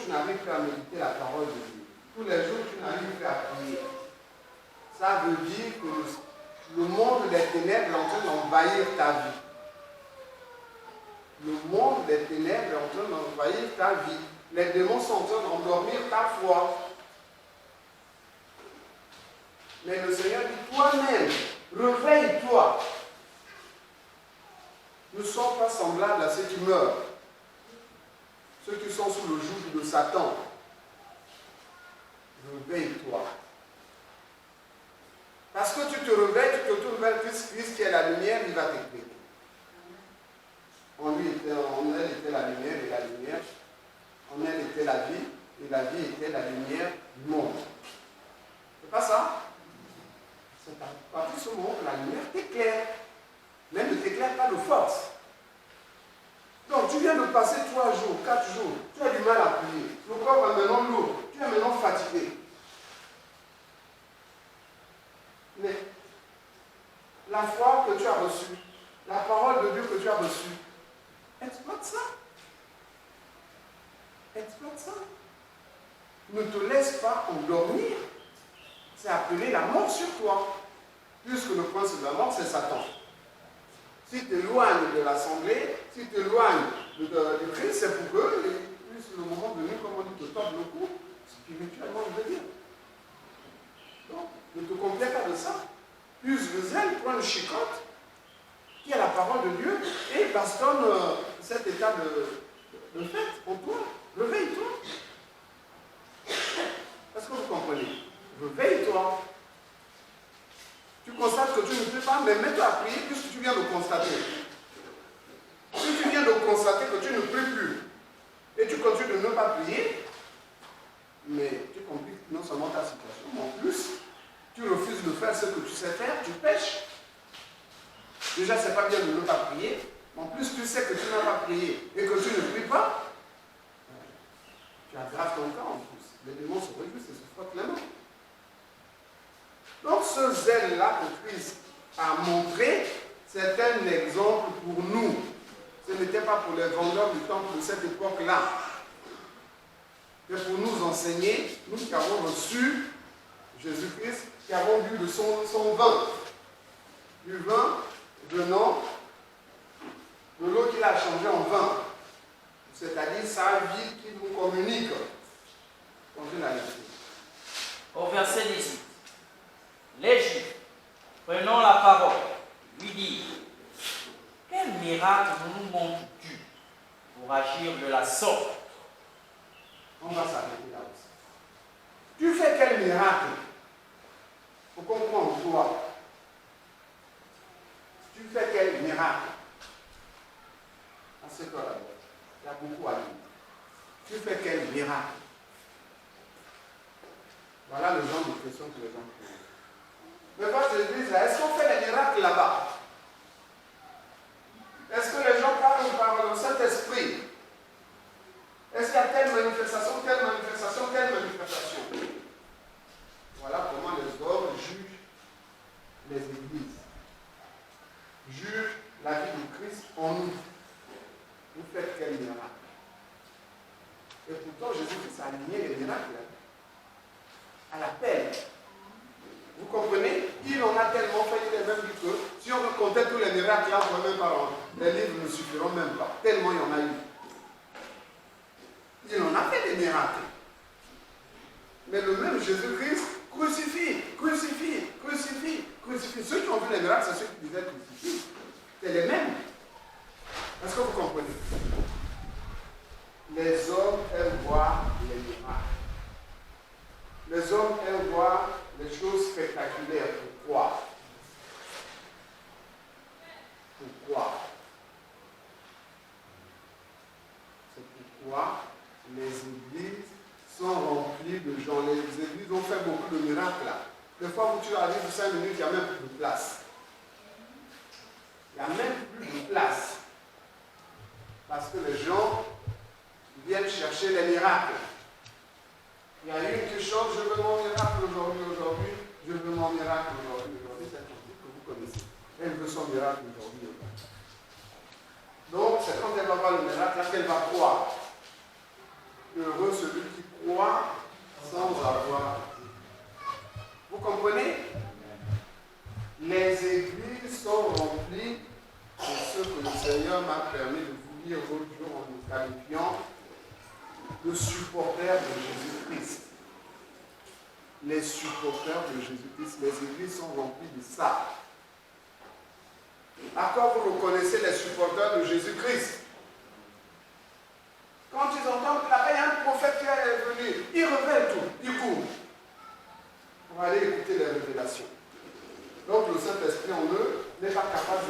tu n'arrives plus à méditer la parole de Dieu, tous les jours tu n'arrives plus à prier, ça veut dire que le monde des ténèbres est en train d'envahir ta vie. Le monde des ténèbres est en train d'envahir ta vie. Les démons sont en train d'endormir ta foi. Mais le Seigneur dit, toi-même, réveille-toi. Nous ne sommes pas semblables à ceux qui meurent, ceux qui sont sous le joug de Satan. Réveille-toi. Parce que tu te réveilles, tu te tournes vers Christ qui est la lumière, il va t'éclairer. En elle était la lumière et la lumière. En elle était la vie et la vie était la lumière du monde. C'est pas ça? C'est à partir de ce moment que la lumière t'éclaire. Mais elle ne t'éclaire pas de force. Donc tu viens de passer 3 jours, 4 jours, tu as du mal à prier. Le corps est maintenant lourd, tu es maintenant fatigué. Mais la foi que tu as reçue, la parole de Dieu que tu as reçue, exploite ça. Exploite ça. Ne te laisse pas endormir. C'est appeler la mort sur toi. Puisque le prince de la mort, c'est Satan. Si tu t'éloignes de l'assemblée, si tu t'éloignes du Christ, c'est pour eux, et plus le moment venu, comme on dit, te tordre le cou, spirituellement, je veux dire. Donc, ne te complais pas de ça. Use le zèle, prends une chicotte, qui est la parole de Dieu, et bastonne cet état de fait pour toi. Réveille-toi. Est-ce que vous comprenez? Réveille-toi. Tu constates que tu ne peux pas, mais mets-toi à prier puisque tu viens de constater. Si tu viens de constater que tu ne pries plus, et tu continues de ne pas prier, mais tu compliques non seulement ta situation, mais en plus, tu refuses de faire ce que tu sais faire, tu pêches. Déjà, c'est pas bien de ne pas prier, mais en plus, tu sais que tu n'as pas prié et que tu ne pries pas, tu aggraves ton cas en plus. Les démons se réjouissent et se frottent les mains. Donc ce zèle-là que Christ a montré, c'est un exemple pour nous. Ce n'était pas pour les vendeurs du temple de cette époque-là. Mais pour nous enseigner, nous qui avons reçu Jésus-Christ, qui avons bu de son vin. Du vin venant de l'eau qu'il a changé en vin. C'est-à-dire sa vie qui nous communique. Continuez la lecture. Au verset 18. Les Juifs, prenant la parole, lui dirent: quel miracle nous montres-tu pour agir de la sorte? On va s'arrêter là aussi. Tu fais quel miracle? Il faut comprendre toi. Tu fais quel miracle? À ce cas-là, il y a beaucoup à dire. Tu fais quel miracle? Voilà le genre de questions que les gens posent. Mais quand je dis là, est-ce qu'on fait des miracles là-bas? Est-ce que les gens parlent par le Saint-Esprit? Est-ce qu'il y a telle manifestation, telle manifestation, telle manifestation? Voilà comment les hommes jugent les églises. Jugent la vie de Christ en nous. Vous faites quel miracle? Et pourtant, Jésus-Christ a aligné les miracles à l'appel. Vous comprenez? Il en a tellement fait, il est même dit que si on comptait tous les miracles là, on ne même pas, les livres ne suffiront même pas. Tellement il y en a eu. Il en a fait des miracles. Mais le même Jésus-Christ crucifie, crucifie, crucifie, crucifie. Ceux qui ont vu les miracles, c'est ceux qui disaient crucifie. C'est les mêmes. Est-ce que vous comprenez? Les hommes aiment voir les miracles. Les hommes aiment voir les choses spectaculaires. Pourquoi? Pourquoi? C'est pourquoi les églises sont remplies de gens. Les églises ont fait beaucoup de miracles là. Des fois où tu arrives pour 5 minutes, il n'y a même plus de place. Il n'y a même plus de place. Parce que les gens viennent chercher les miracles. Il y a une qui chante: je veux mon miracle aujourd'hui, je veux mon miracle aujourd'hui. C'est un truc que vous connaissez. Elle veut son miracle aujourd'hui. Donc, c'est quand elle va voir le miracle là qu'elle va croire. Heureux celui qui croit sans avoir vu. Vous comprenez? Les églises sont remplies de ce que le Seigneur m'a permis de vous lire l'autre jour en nous qualifiant de supporters de Jésus-Christ. Les supporters de Jésus-Christ, les églises sont remplies de ça. À quoi vous reconnaissez les supporters de Jésus-Christ?